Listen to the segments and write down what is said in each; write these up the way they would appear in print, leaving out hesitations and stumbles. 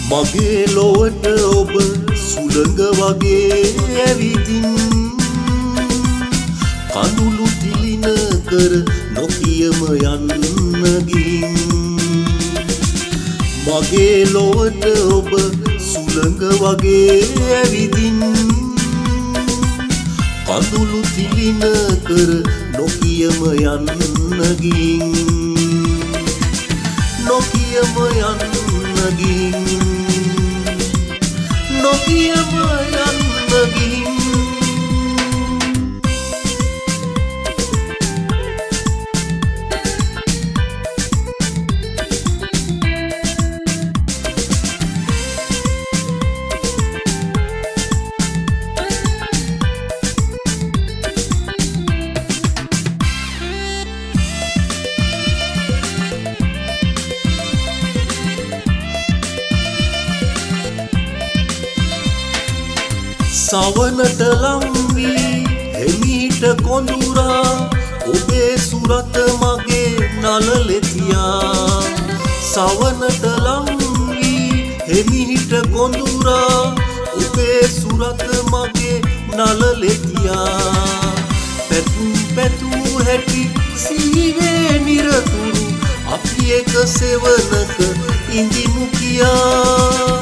මගේ ලොවට ඔබ සුළඟ වගේ ඇවිදින් කඳුළු තිලින කර නොකියම යන්න ගින් මගේ ලොවට ඔබ සුළඟ වගේ ඇවිදින් කඳුළු තිලින කර නොකියම යන්න ගින් නොකියම යන්න ගින් නොකියම යන්න ගින් සවනට ලංවී හෙමිහිට කොඳුරා ඔබේ සුරත මගේ නලලෙතියා සවනට ලංවී හෙමිහිට කොඳුරා ඔබේ සුරත මගේ නලලෙතියා පැතුම් පැtuu හැටි සීවේ නිරතුරු අපි එක සෙවනක ඉඳිමු කියා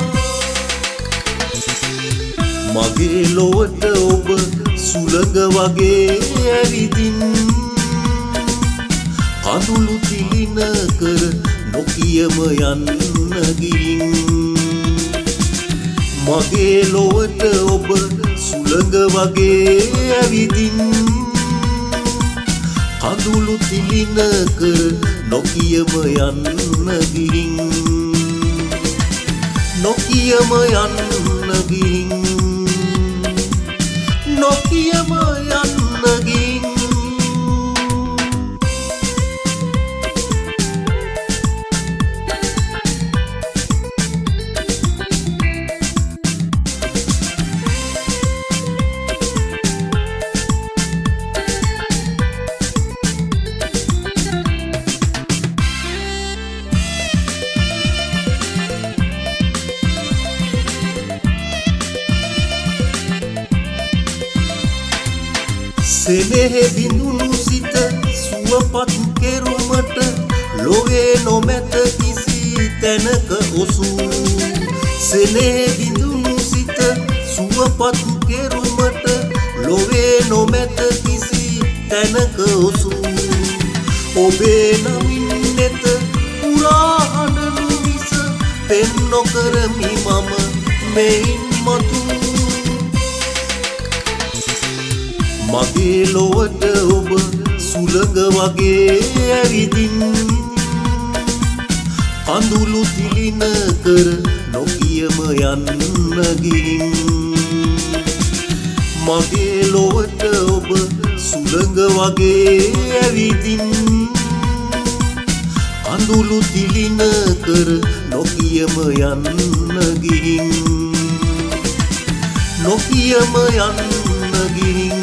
මගේ ලොවට ඔබ සුළඟ වගේ ඇවිදින් කඳුළු තිලින කර නොකියම යන්න ගින් මගේ ලොවට ඔබ සුළඟ වගේ ඇවිදින් කඳුළු තිලින කර නොකියම යන්න ගින් නොකියම යන්න ගින් නොකියම යන්න ගින් සෙනෙහෙ බිඳුණු සිත සුවපත් කෙරුමට ලොවේ නොමැත කිසි තැනක ඔසූ සෙනෙහෙ බිඳුණු සිත සුවපත් කෙරුමට ලොවේ නොමැත කිසි තැනක ඔසූ ඔබේ නමින් නෙත පුරා හඬනු මිස පෙන් නොකරමි මම මෙයින් මතු මගේ ලොවට ඔබ සුළඟ වගේ ඇවිදින් කඳුළු තිලින කර නොකියම යන්න ගින් මගේ ලොවට ඔබ සුළඟ වගේ ඇවිදින් කඳුළු තිලින කර නොකියම යන්න ගින් නොකියම යන්න ගින්